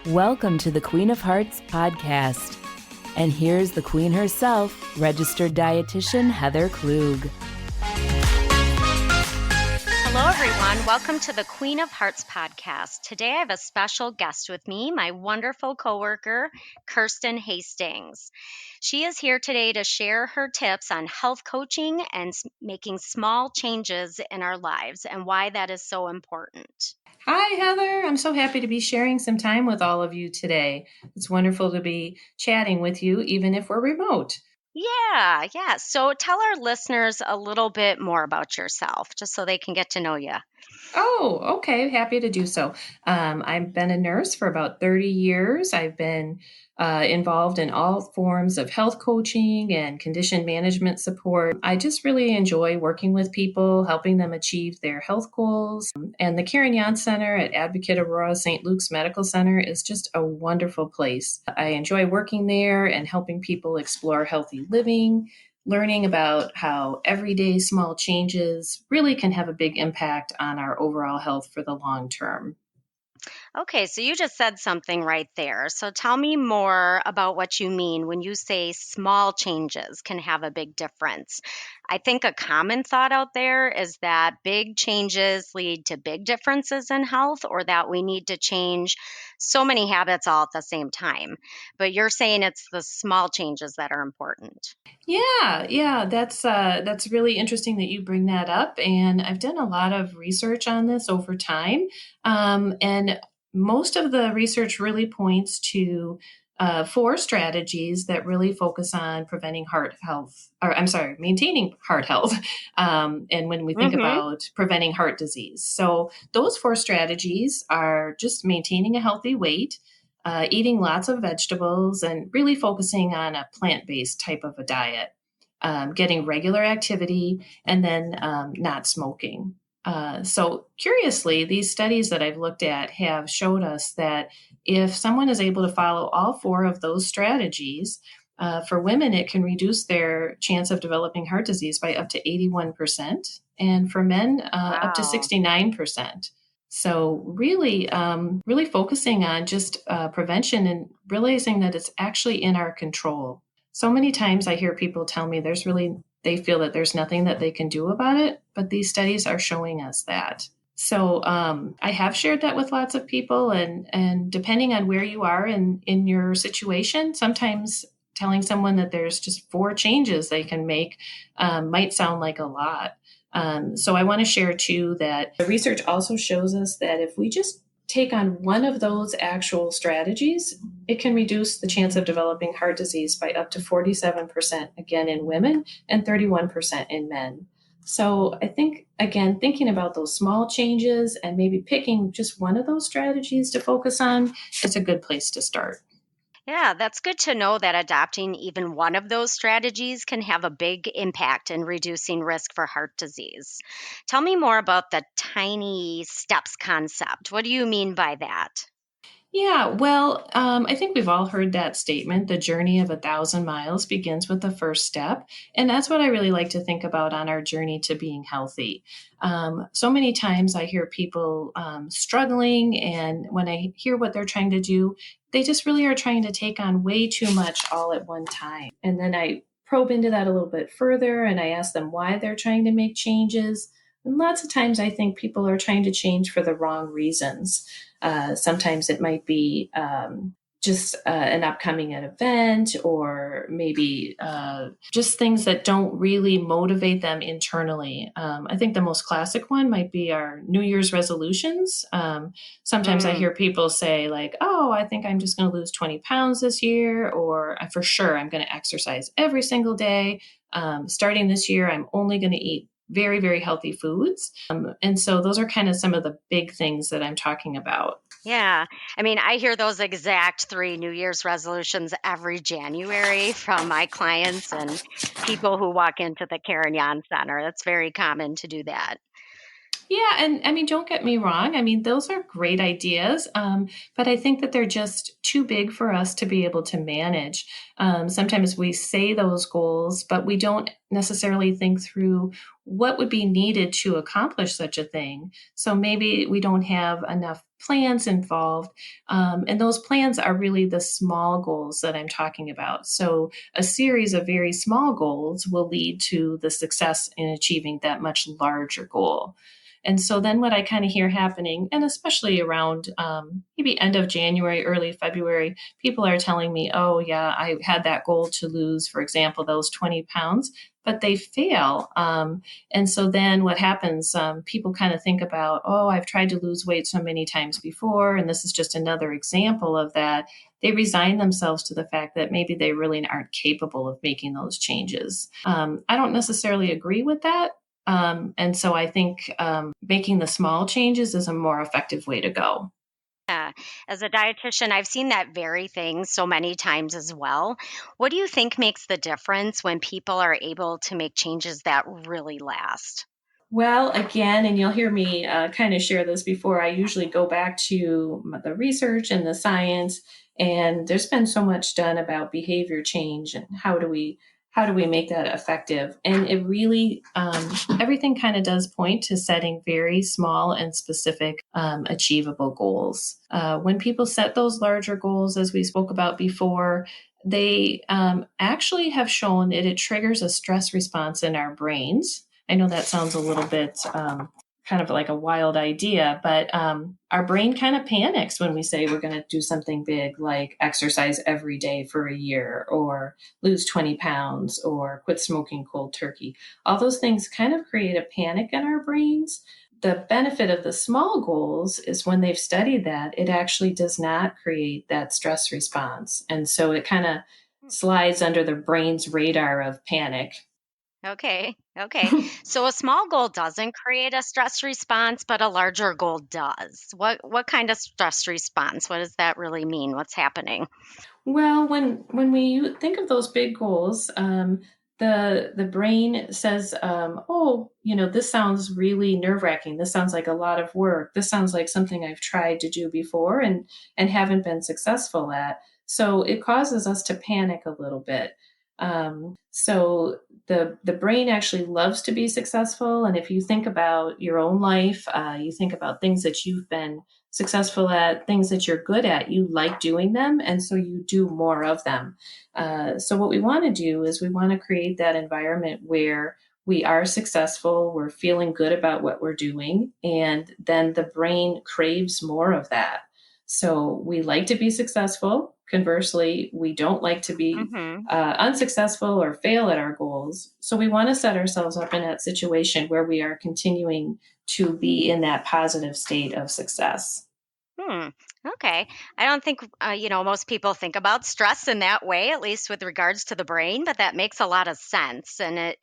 Welcome to the Queen of Hearts podcast. And here's the queen herself, registered dietitian Heather Klug. Hello, everyone. Welcome to the Queen of Hearts podcast. Today, I have a special guest with me, my wonderful coworker, Kirsten Hastings. She is here today to share her tips on health coaching and making small changes in our lives and why that is so important. Hi, Heather. I'm so happy to be sharing some time with all of you today. It's wonderful to be chatting with you, even if we're remote. Yeah. So tell our listeners a little bit more about yourself, just so they can get to know you. Oh, okay. Happy to do so. I've been a nurse for about 30 years. I've been involved in all forms of health coaching and condition management support. I just really enjoy working with people, helping them achieve their health goals. And the Karen Center at Advocate Aurora St. Luke's Medical Center is just a wonderful place. I enjoy working there and helping people explore healthy living, learning about how everyday small changes really can have a big impact on our overall health for the long term. Okay, so you just said something right there. So tell me more about what you mean when you say small changes can have a big difference. I think a common thought out there is that big changes lead to big differences in health, or that we need to change so many habits all at the same time. But you're saying it's the small changes that are important. Yeah, that's really interesting that you bring that up. And I've done a lot of research on this over time, and most of the research really points to 4 strategies that really focus on maintaining heart health. And when we think about preventing heart disease, so those 4 strategies are just maintaining a healthy weight, eating lots of vegetables, and really focusing on a plant-based type of a diet, getting regular activity, and then not smoking. So curiously, these studies that I've looked at have showed us that if someone is able to follow all 4 of those strategies, for women, it can reduce their chance of developing heart disease by up to 81%, and for men, up to 69%. So really focusing on just prevention and realizing that it's actually in our control. So many times I hear people tell me they feel that there's nothing that they can do about it, but these studies are showing us that. So I have shared that with lots of people, and depending on where you are in your situation, sometimes telling someone that there's just 4 changes they can make might sound like a lot. So I want to share too that the research also shows us that if we just take on one of those actual strategies, it can reduce the chance of developing heart disease by up to 47%, again, in women, and 31% in men. So I think, again, thinking about those small changes and maybe picking just one of those strategies to focus on is a good place to start. Yeah, that's good to know that adopting even one of those strategies can have a big impact in reducing risk for heart disease. Tell me more about the tiny steps concept. What do you mean by that? Yeah, well, I think we've all heard that statement, the journey of 1,000 miles begins with the first step. And that's what I really like to think about on our journey to being healthy. So many times I hear people struggling, and when I hear what they're trying to do, they just really are trying to take on way too much all at one time. And then I probe into that a little bit further, and I ask them why they're trying to make changes. And lots of times I think people are trying to change for the wrong reasons. Sometimes it might be just an upcoming event, or maybe just things that don't really motivate them internally. I think the most classic one might be our New Year's resolutions. Sometimes I hear people say like, oh, I think I'm just going to lose 20 pounds this year, or for sure I'm going to exercise every single day. Starting this year, I'm only going to eat very, very healthy foods. And so those are kind of some of the big things that I'm talking about. Yeah. I mean, I hear those exact 3 New Year's resolutions every January from my clients and people who walk into the Karen Center. That's very common to do that. Yeah, and I mean, don't get me wrong. I mean, those are great ideas, but I think that they're just too big for us to be able to manage. Sometimes we say those goals, but we don't necessarily think through what would be needed to accomplish such a thing. So maybe we don't have enough plans involved. And those plans are really the small goals that I'm talking about. So a series of very small goals will lead to the success in achieving that much larger goal. And so then what I kind of hear happening, and especially around maybe end of January, early February, people are telling me, oh, yeah, I had that goal to lose, for example, those 20 pounds, but they fail. And so then what happens, people kind of think about, oh, I've tried to lose weight so many times before, and this is just another example of that. They resign themselves to the fact that maybe they really aren't capable of making those changes. I don't necessarily agree with that. And so I think making the small changes is a more effective way to go. Yeah. As a dietitian, I've seen that very thing so many times as well. What do you think makes the difference when people are able to make changes that really last? Well, again, and you'll hear me kind of share this before, I usually go back to the research and the science, and there's been so much done about behavior change and how do we make that effective. And it really everything kind of does point to setting very small and specific achievable goals. When people set those larger goals, as we spoke about before, they actually have shown that it triggers a stress response in our brains. I know that sounds a little bit kind of like a wild idea, but our brain kind of panics when we say we're going to do something big, like exercise every day for a year, or lose 20 pounds, or quit smoking cold turkey. All those things kind of create a panic in our brains. The benefit of the small goals is when they've studied that, it actually does not create that stress response. And so it kind of slides under the brain's radar of panic. Okay. Okay. So a small goal doesn't create a stress response, but a larger goal does. What kind of stress response? What does that really mean? What's happening? Well, when we think of those big goals, the brain says, "Oh, this sounds really nerve wracking. This sounds like a lot of work. This sounds like something I've tried to do before and haven't been successful at." So it causes us to panic a little bit. So the brain actually loves to be successful, and if you think about your own life, you think about things that you've been successful at, things that you're good at, you like doing them, and so you do more of them. So what we want to do is we want to create that environment where we are successful, we're feeling good about what we're doing, and then the brain craves more of that. So we like to be successful. Conversely, we don't like to be Mhm. unsuccessful or fail at our goals. So we want to set ourselves up in that situation where we are continuing to be in that positive state of success. Hmm. Okay. I don't think, most people think about stress in that way, at least with regards to the brain, but that makes a lot of sense. And it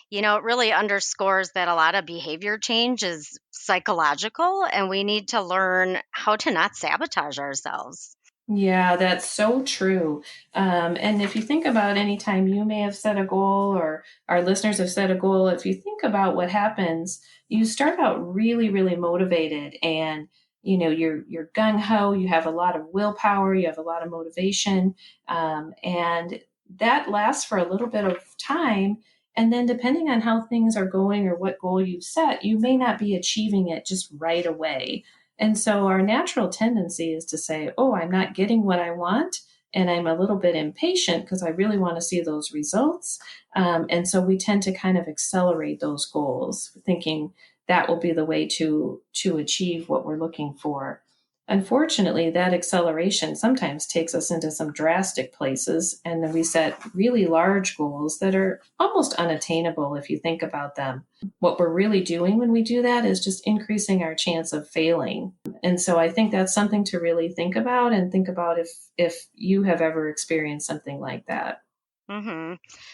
really underscores that a lot of behavior change is psychological and we need to learn how to not sabotage ourselves. Yeah, that's so true. And if you think about any time you may have set a goal or our listeners have set a goal, if you think about what happens, you start out really, really motivated and you're gung ho, you have a lot of willpower, you have a lot of motivation, and that lasts for a little bit of time. And then, depending on how things are going or what goal you've set, you may not be achieving it just right away. And so our natural tendency is to say, oh, I'm not getting what I want. And I'm a little bit impatient because I really want to see those results. And so we tend to kind of accelerate those goals, thinking that will be the way to achieve what we're looking for. Unfortunately, that acceleration sometimes takes us into some drastic places, and then we set really large goals that are almost unattainable if you think about them. What we're really doing when we do that is just increasing our chance of failing. And so I think that's something to really think about and think about if you have ever experienced something like that. Hmm.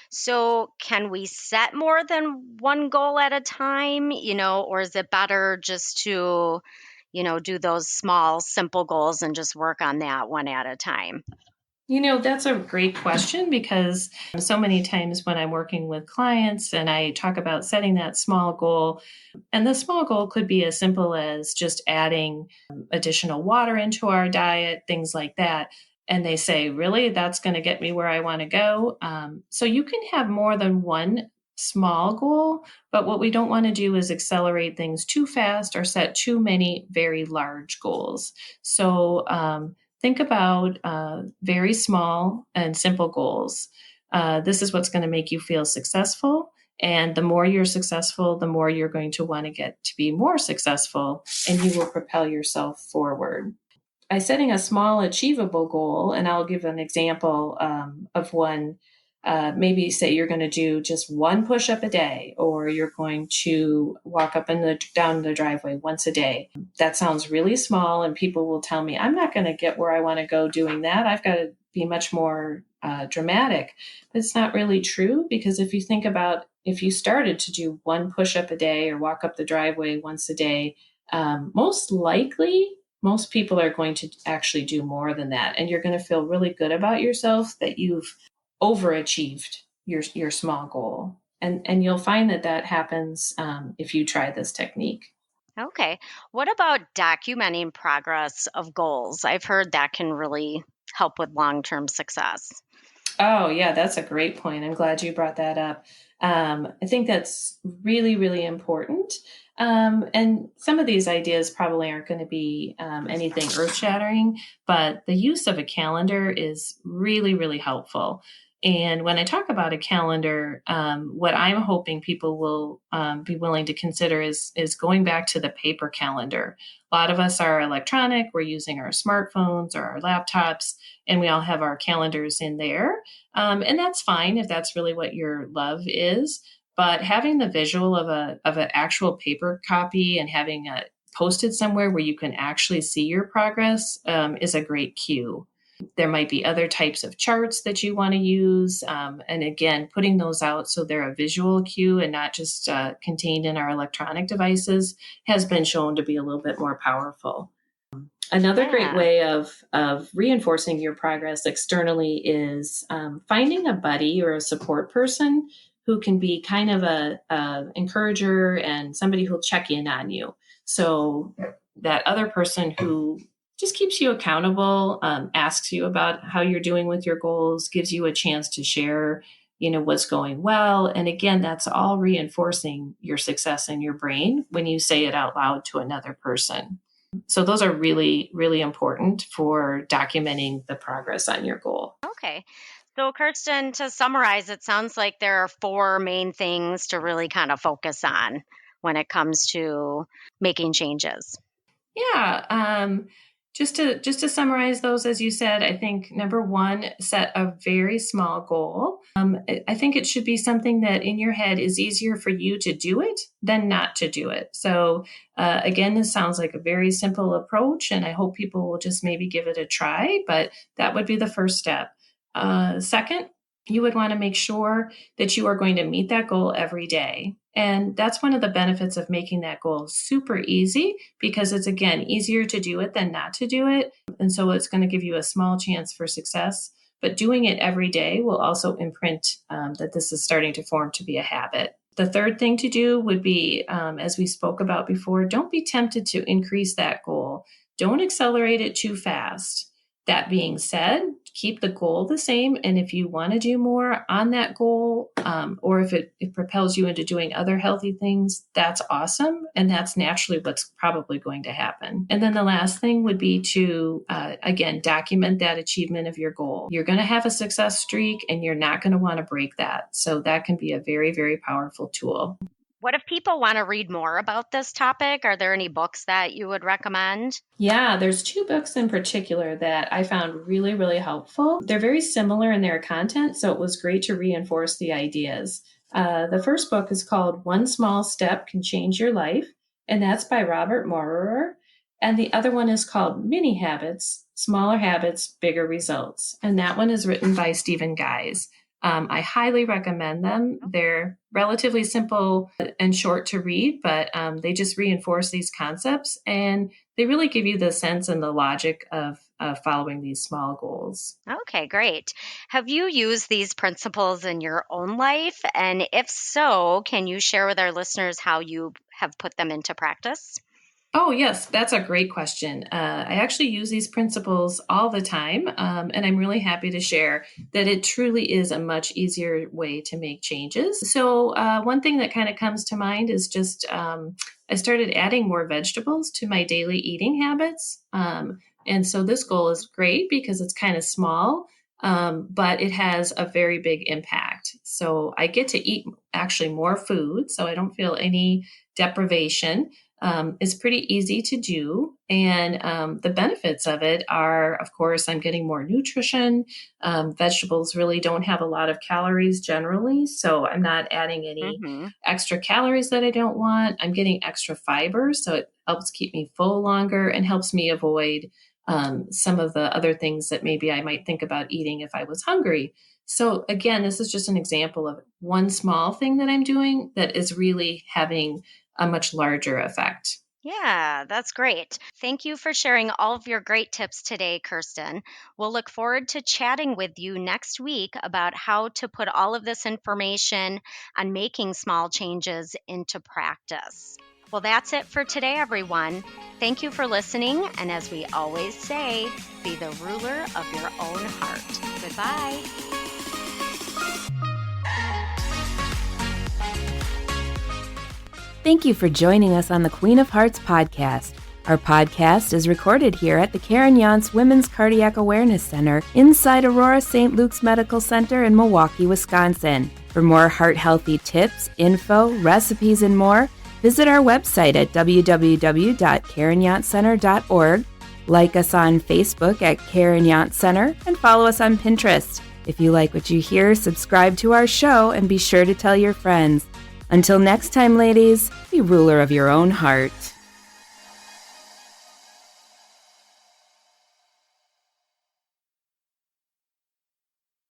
So, can we set more than one goal at a time, or is it better just to, do those small, simple goals and just work on that one at a time? That's a great question, because so many times when I'm working with clients and I talk about setting that small goal, and the small goal could be as simple as just adding additional water into our diet, things like that. And they say, really, that's going to get me where I want to go. So you can have more than one small goal, but what we don't want to do is accelerate things too fast or set too many very large goals. So, think about very small and simple goals. This is what's going to make you feel successful. And the more you're successful, the more you're going to want to get to be more successful, and you will propel yourself forward. By setting a small, achievable goal, and I'll give an example of one. Maybe say you're going to do just one push up a day, or you're going to walk up and down the driveway once a day. That sounds really small, and people will tell me, I'm not going to get where I want to go doing that. I've got to be much more dramatic. But it's not really true, because if you think about if you started to do one push up a day or walk up the driveway once a day, most likely most people are going to actually do more than that. And you're going to feel really good about yourself that you've overachieved your small goal. And you'll find that happens if you try this technique. Okay. What about documenting progress of goals? I've heard that can really help with long term success. Oh, yeah, that's a great point. I'm glad you brought that up. I think that's really, really important. And some of these ideas probably aren't going to be anything earth shattering, but the use of a calendar is really, really helpful. And when I talk about a calendar, what I'm hoping people will be willing to consider is going back to the paper calendar. A lot of us are electronic, we're using our smartphones or our laptops, and we all have our calendars in there. And that's fine if that's really what your love is. But having the visual of an actual paper copy and having it posted somewhere where you can actually see your progress is a great cue. There might be other types of charts that you want to use. And again, putting those out so they're a visual cue and not just contained in our electronic devices has been shown to be a little bit more powerful. Another great Yeah. way of reinforcing your progress externally is finding a buddy or a support person who can be kind of a encourager and somebody who'll check in on you. So that other person who just keeps you accountable, asks you about how you're doing with your goals, gives you a chance to share, what's going well. And again, that's all reinforcing your success in your brain when you say it out loud to another person. So those are really, really important for documenting the progress on your goal. Okay. So, Kirsten, to summarize, it sounds like there are four main things to really kind of focus on when it comes to making changes. Yeah. Just to summarize those, as you said, I think number one, set a very small goal. I think it should be something that in your head is easier for you to do it than not to do it. So again, this sounds like a very simple approach, and I hope people will just maybe give it a try, but that would be the first step. Second, you would want to make sure that you are going to meet that goal every day. And that's one of the benefits of making that goal super easy, because it's, again, easier to do it than not to do it. And so it's going to give you a small chance for success. But doing it every day will also imprint that this is starting to form to be a habit. The third thing to do would be, as we spoke about before, don't be tempted to increase that goal. Don't accelerate it too fast. That being said, keep the goal the same. And if you want to do more on that goal, or if it propels you into doing other healthy things, that's awesome. And that's naturally what's probably going to happen. And then the last thing would be to, again, document that achievement of your goal. You're going to have a success streak, and you're not going to want to break that. So that can be a very, very powerful tool. What if people want to read more about this topic? Are there any books that you would recommend? Yeah, there's two books in particular that I found really, really helpful. They're very similar in their content, so it was great to reinforce the ideas. The first book is called One Small Step Can Change Your Life, and that's by Robert Maurer. And the other one is called Mini Habits, Smaller Habits, Bigger Results. And that one is written by Stephen Guise. I highly recommend them. They're relatively simple and short to read, but they just reinforce these concepts, and they really give you the sense and the logic of following these small goals. Okay, great. Have you used these principles in your own life? And if so, can you share with our listeners how you have put them into practice? Oh, yes, that's a great question. I actually use these principles all the time, and I'm really happy to share that it truly is a much easier way to make changes. So, one thing that kind of comes to mind is just I started adding more vegetables to my daily eating habits. And so, this goal is great because it's kind of small, but it has a very big impact. So, I get to eat actually more food, so I don't feel any deprivation. It's pretty easy to do. And the benefits of it are, of course, I'm getting more nutrition. Vegetables really don't have a lot of calories generally, so I'm not adding any Mm-hmm. extra calories that I don't want. I'm getting extra fiber, so it helps keep me full longer and helps me avoid some of the other things that maybe I might think about eating if I was hungry. So, again, this is just an example of one small thing that I'm doing that is really having a much larger effect. Yeah, that's great. Thank you for sharing all of your great tips today, Kirsten. We'll look forward to chatting with you next week about how to put all of this information on making small changes into practice. Well, that's it for today, everyone. Thank you for listening. And as we always say, be the ruler of your own heart. Goodbye. Thank you for joining us on the Queen of Hearts podcast. Our podcast is recorded here at the Karen Yontz Women's Cardiac Awareness Center inside Aurora St. Luke's Medical Center in Milwaukee, Wisconsin. For more heart-healthy tips, info, recipes, and more, visit our website at www.karenyontcenter.org, like us on Facebook at Karen Yontz Center, and follow us on Pinterest. If you like what you hear, subscribe to our show and be sure to tell your friends. Until next time, ladies, be ruler of your own heart.